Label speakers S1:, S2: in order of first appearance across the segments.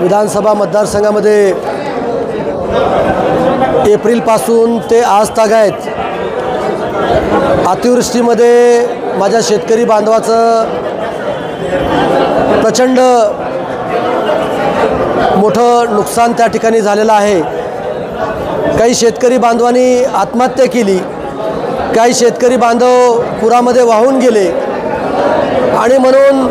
S1: विधानसभा मतदारसंघामध्ये एप्रिलपासून ते आज तागायत अतिवृष्टीमध्ये माझ्या शेतकरी बांधवाचं प्रचंड मोठं नुकसान त्या ठिकाणी झालेलं आहे। काही शेतकरी बांधवांनी आत्महत्या केली, काही शेतकरी बांधव पुरामध्ये वाहून गेले आणि म्हणून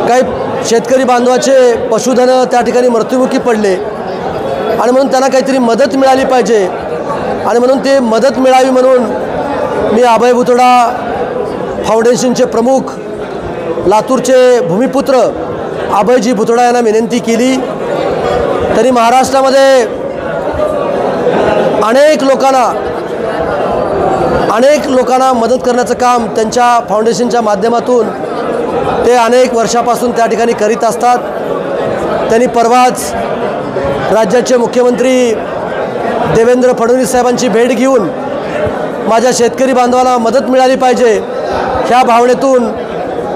S1: काही शेतकरी बांधवाचे पशुधन त्या ठिकाणी मृत्युमुखी पडले आणि म्हणून त्यांना काहीतरी मदत मिळाली पाहिजे आणि म्हणून ते मदत मिळावी म्हणून मी अभय भुतडा फाउंडेशनचे प्रमुख लातूरचे भूमिपुत्र अभयजी भुतडा यांना विनंती केली। तरी महाराष्ट्रामध्ये अनेक लोकांना मदत करण्याचं काम त्यांच्या फाउंडेशनच्या माध्यमातून ते अनेक वर्षापासून त्या ठिकाणी करीत असतात। त्यांनी परवाच राज्याचे मुख्यमंत्री देवेंद्र फडणवीस साहेबांची भेट घेऊन माझ्या शेतकरी बांधवाला मदत मिळाली पाहिजे ह्या भावनेतून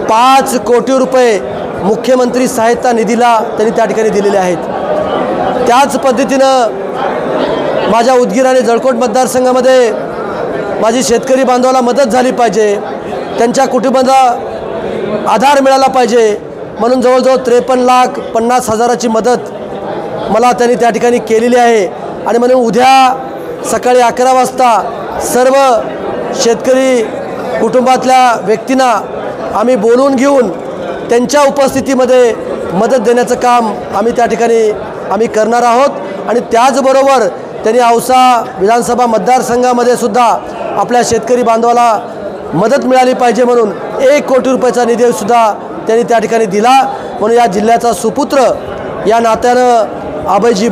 S1: 5 कोटी रुपये मुख्यमंत्री सहायता निधीला त्यांनी त्या ठिकाणी दिलेले आहेत। त्याच पद्धतीनं माझ्या उदगीर आणि जळकोट मतदारसंघामध्ये माझी शेतकरी बांधवाला मदत झाली पाहिजे, त्यांच्या कुटुंबाला आधार मिळाला पाहिजे म्हणून जवळजवळ 53,50,000ची मदत मला त्यांनी त्या ठिकाणी केलेली आहे। आणि म्हणून उद्या सकाळी 11 वाजता सर्व शेतकरी कुटुंबातल्या व्यक्तींना आम्ही बोलवून घेऊन त्यांच्या उपस्थितीमध्ये मदत देण्याचं काम आम्ही त्या ठिकाणी करणार आहोत। आणि त्याचबरोबर त्यांनी औसा विधानसभा मतदारसंघामध्ये सुद्धा आपल्या शेतकरी बांधवाला मदत मिळाली पाहिजे म्हणून 1 कोटी रुपयाचा निधी सुद्धा त्यांनी त्या ठिकाणी दिला। म्हणून या जिल्ह्याचा सुपुत्र या नात्यानं अभयजी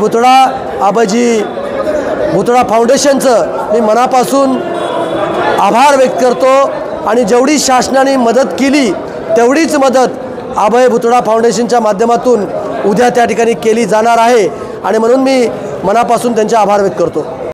S1: भुतडा फाउंडेशनचं मी मनापासून आभार व्यक्त करतो आणि जेवढी शासनाने मदत केली तेवढीच मदत अभय भुतडा फाउंडेशनच्या माध्यमातून उद्या त्या ठिकाणी केली जाणार आहे आणि म्हणून मी मनापासून त्यांचे आभार व्यक्त करतो।